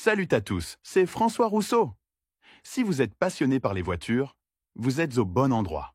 Salut à tous, c'est François Rousseau. Si vous êtes passionné par les voitures, vous êtes au bon endroit.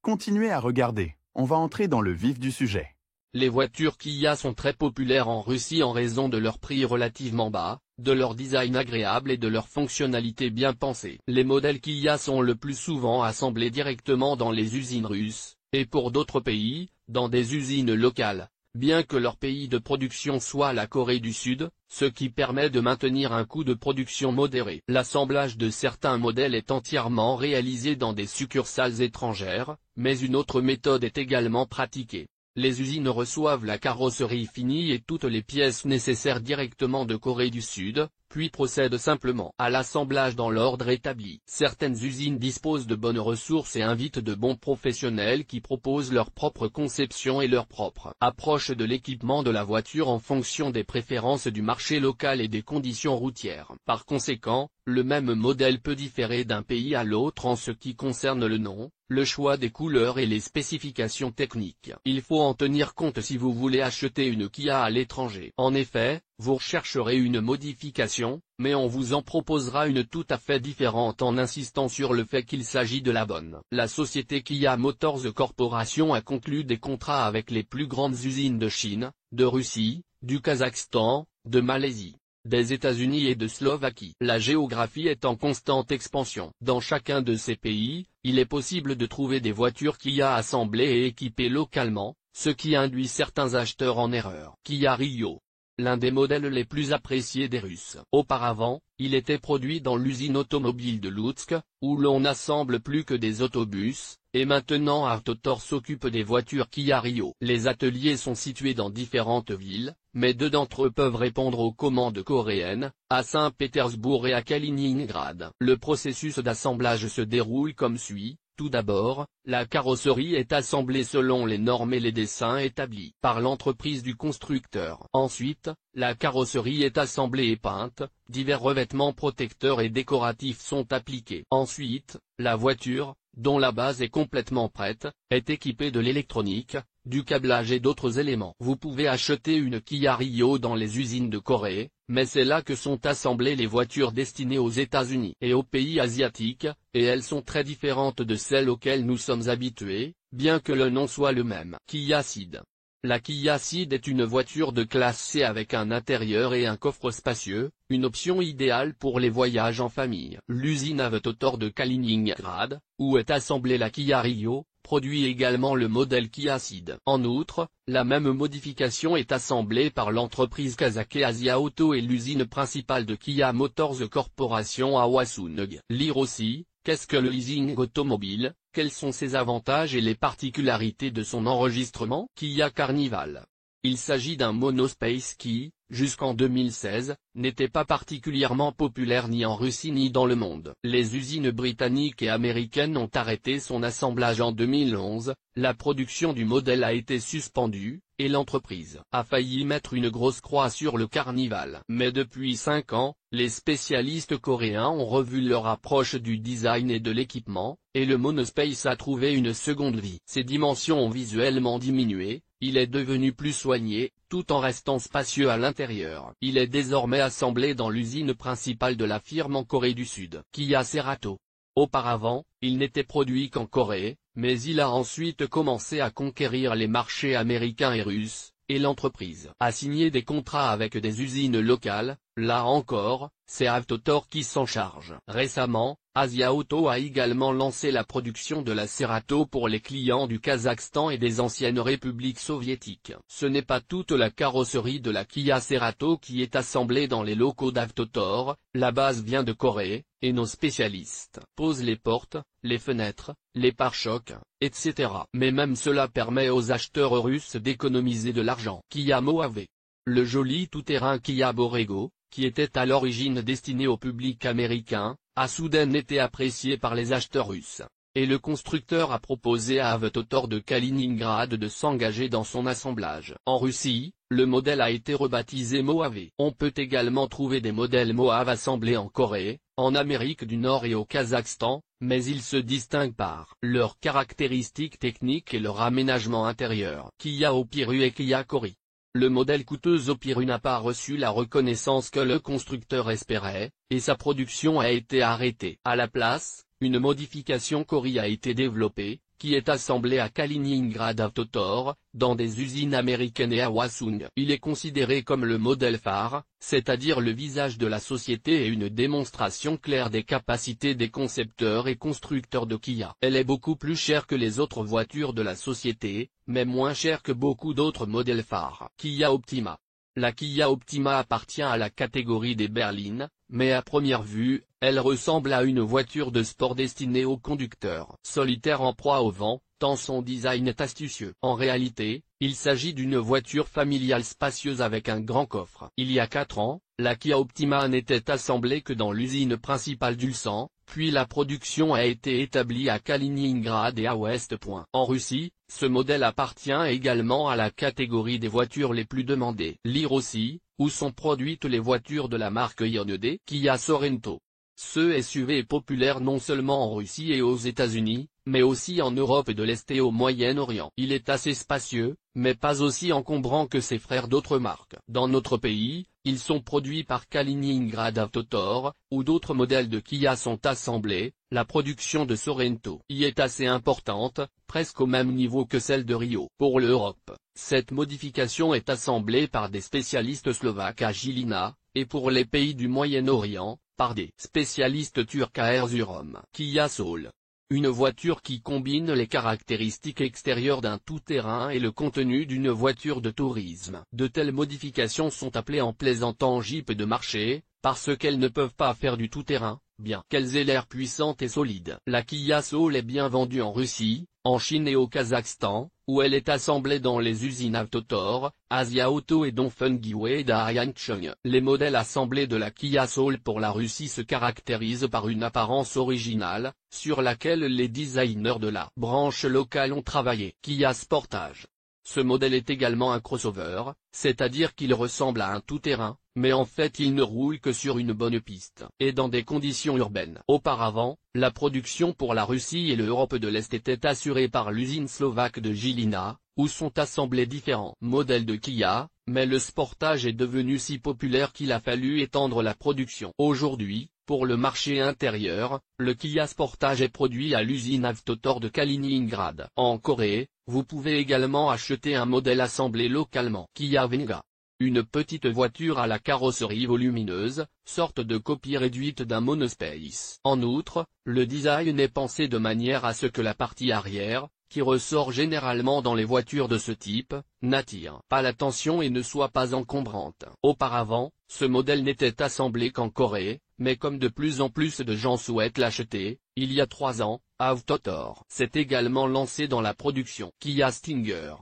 Continuez à regarder, on va entrer dans le vif du sujet. Les voitures Kia sont très populaires en Russie en raison de leur prix relativement bas, de leur design agréable et de leur fonctionnalité bien pensée. Les modèles Kia sont le plus souvent assemblés directement dans les usines russes, et pour d'autres pays, dans des usines locales, bien que leur pays de production soit la Corée du Sud, ce qui permet de maintenir un coût de production modéré. L'assemblage de certains modèles est entièrement réalisé dans des succursales étrangères, mais une autre méthode est également pratiquée. Les usines reçoivent la carrosserie finie et toutes les pièces nécessaires directement de Corée du Sud, puis procèdent simplement à l'assemblage dans l'ordre établi. Certaines usines disposent de bonnes ressources et invitent de bons professionnels qui proposent leur propre conception et leur propre approche de l'équipement de la voiture en fonction des préférences du marché local et des conditions routières. Par conséquent, le même modèle peut différer d'un pays à l'autre en ce qui concerne le nom, le choix des couleurs et les spécifications techniques. Il faut en tenir compte si vous voulez acheter une Kia à l'étranger. En effet, vous rechercherez une modification, mais on vous en proposera une tout à fait différente en insistant sur le fait qu'il s'agit de la bonne. La société Kia Motors Corporation a conclu des contrats avec les plus grandes usines de Chine, de Russie, du Kazakhstan, de Malaisie, des États-Unis et de Slovaquie. La géographie est en constante expansion. Dans chacun de ces pays, il est possible de trouver des voitures Kia assemblées et équipées localement, ce qui induit certains acheteurs en erreur. Kia Rio, l'un des modèles les plus appréciés des Russes. Auparavant, il était produit dans l'usine automobile de Loutsk, où l'on n'assemble plus que des autobus, et maintenant Avtotor s'occupe des voitures Kia Rio. Les ateliers sont situés dans différentes villes, mais deux d'entre eux peuvent répondre aux commandes coréennes, à Saint-Pétersbourg et à Kaliningrad. Le processus d'assemblage se déroule comme suit. Tout d'abord, la carrosserie est assemblée selon les normes et les dessins établis par l'entreprise du constructeur. Ensuite, la carrosserie est assemblée et peinte, divers revêtements protecteurs et décoratifs sont appliqués. Ensuite, la voiture, dont la base est complètement prête, est équipée de l'électronique, du câblage et d'autres éléments. Vous pouvez acheter une Kia Rio dans les usines de Corée, mais c'est là que sont assemblées les voitures destinées aux États-Unis et aux pays asiatiques, et elles sont très différentes de celles auxquelles nous sommes habitués, bien que le nom soit le même. Kia Ceed. La Kia Ceed est une voiture de classe C avec un intérieur et un coffre spacieux, une option idéale pour les voyages en famille. L'usine Avtotor de Kaliningrad, où est assemblée la Kia Rio, produit également le modèle Kia Ceed. En outre, la même modification est assemblée par l'entreprise kazakh Asia Auto et l'usine principale de Kia Motors Corporation à Hwaseong. Lire aussi, qu'est-ce que le leasing automobile, quels sont ses avantages et les particularités de son enregistrement? Kia Carnival. Il s'agit d'un monospace qui, jusqu'en 2016, n'était pas particulièrement populaire ni en Russie ni dans le monde. Les usines britanniques et américaines ont arrêté son assemblage en 2011, la production du modèle a été suspendue, et l'entreprise a failli mettre une grosse croix sur le Carnival. Mais depuis 5 ans, les spécialistes coréens ont revu leur approche du design et de l'équipement, et le monospace a trouvé une seconde vie. Ses dimensions ont visuellement diminué, il est devenu plus soigné, tout en restant spacieux à l'intérieur. Il est désormais assemblé dans l'usine principale de la firme en Corée du Sud. Kia Cerato. Auparavant, il n'était produit qu'en Corée, mais il a ensuite commencé à conquérir les marchés américains et russes, et l'entreprise a signé des contrats avec des usines locales. Là encore, c'est Avtotor qui s'en charge. Récemment, Asia Auto a également lancé la production de la Cerato pour les clients du Kazakhstan et des anciennes républiques soviétiques. Ce n'est pas toute la carrosserie de la Kia Cerato qui est assemblée dans les locaux d'Avtotor, la base vient de Corée, et nos spécialistes posent les portes, les fenêtres, les pare-chocs, etc. Mais même cela permet aux acheteurs russes d'économiser de l'argent. Kia Mohave. Le joli tout-terrain Kia Borrego, qui était à l'origine destiné au public américain, a soudain été apprécié par les acheteurs russes, et le constructeur a proposé à Avtotor de Kaliningrad de s'engager dans son assemblage. En Russie, le modèle a été rebaptisé Mohave. On peut également trouver des modèles Mohave assemblés en Corée, en Amérique du Nord et au Kazakhstan, mais ils se distinguent par leurs caractéristiques techniques et leur aménagement intérieur. Kia Opiru et Kia Kori. Le modèle coûteux Opirus n'a pas reçu la reconnaissance que le constructeur espérait, et sa production a été arrêtée. À la place, une modification Cory a été développée, qui est assemblée à Kaliningrad Autotor, dans des usines américaines et à Hwaseong. Il est considéré comme le modèle phare, c'est-à-dire le visage de la société et une démonstration claire des capacités des concepteurs et constructeurs de Kia. Elle est beaucoup plus chère que les autres voitures de la société, mais moins chère que beaucoup d'autres modèles phares. Kia Optima. La Kia Optima appartient à la catégorie des berlines, mais à première vue, elle ressemble à une voiture de sport destinée aux conducteurs. Solitaire en proie au vent, tant son design est astucieux. En réalité, il s'agit d'une voiture familiale spacieuse avec un grand coffre. Il y a 4 ans, la Kia Optima n'était assemblée que dans l'usine principale d'Ulsan, puis la production a été établie à Kaliningrad et à West Point. En Russie, ce modèle appartient également à la catégorie des voitures les plus demandées. Lire aussi, où sont produites les voitures de la marque Hyundai. Kia Sorento. Ce SUV est populaire non seulement en Russie et aux États-Unis, mais aussi en Europe de l'Est et au Moyen-Orient. Il est assez spacieux, mais pas aussi encombrant que ses frères d'autres marques. Dans notre pays, ils sont produits par Kaliningrad Autotor, où d'autres modèles de Kia sont assemblés. La production de Sorento y est assez importante, presque au même niveau que celle de Rio. Pour l'Europe, cette modification est assemblée par des spécialistes slovaques à Žilina, et pour les pays du Moyen-Orient, par des spécialistes turcs à Erzurum. Kia Soul. Une voiture qui combine les caractéristiques extérieures d'un tout-terrain et le contenu d'une voiture de tourisme. De telles modifications sont appelées en plaisantant Jeep de marché, parce qu'elles ne peuvent pas faire du tout-terrain, bien qu'elles aient l'air puissantes et solides. La Kia Soul est bien vendue en Russie, en Chine et au Kazakhstan, où elle est assemblée dans les usines Autotor, Asia Auto et Dongfeng et Ariancheng. Les modèles assemblés de la Kia Soul pour la Russie se caractérisent par une apparence originale, sur laquelle les designers de la branche locale ont travaillé. Kia Sportage. Ce modèle est également un crossover, c'est-à-dire qu'il ressemble à un tout-terrain, mais en fait il ne roule que sur une bonne piste, et dans des conditions urbaines. Auparavant, la production pour la Russie et l'Europe de l'Est était assurée par l'usine slovaque de Žilina, où sont assemblés différents modèles de Kia, mais le Sportage est devenu si populaire qu'il a fallu étendre la production. Aujourd'hui, pour le marché intérieur, le Kia Sportage est produit à l'usine Autotor de Kaliningrad. En Corée, vous pouvez également acheter un modèle assemblé localement. Kia Venga. Une petite voiture à la carrosserie volumineuse, sorte de copie réduite d'un monospace. En outre, le design est pensé de manière à ce que la partie arrière, qui ressort généralement dans les voitures de ce type, n'attire pas l'attention et ne soit pas encombrante. Auparavant, ce modèle n'était assemblé qu'en Corée, mais comme de plus en plus de gens souhaitent l'acheter, il y a 3 ans, Autotor s'est également lancé dans la production. Kia Stinger.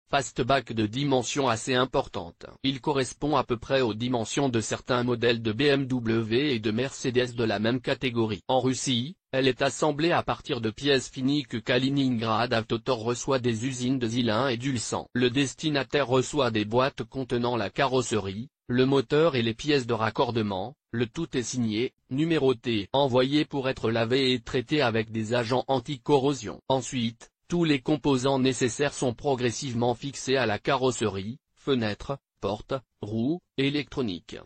Fastback de dimensions assez importantes. Il correspond à peu près aux dimensions de certains modèles de BMW et de Mercedes de la même catégorie. En Russie, elle est assemblée à partir de pièces finies que Kaliningrad Autotor reçoit des usines de Zilin et d'Ulsan. Le destinataire reçoit des boîtes contenant la carrosserie, le moteur et les pièces de raccordement. Le tout est signé, numéroté, envoyé pour être lavé et traité avec des agents anti-corrosion. Ensuite, tous les composants nécessaires sont progressivement fixés à la carrosserie, fenêtres, portes, roues, électronique.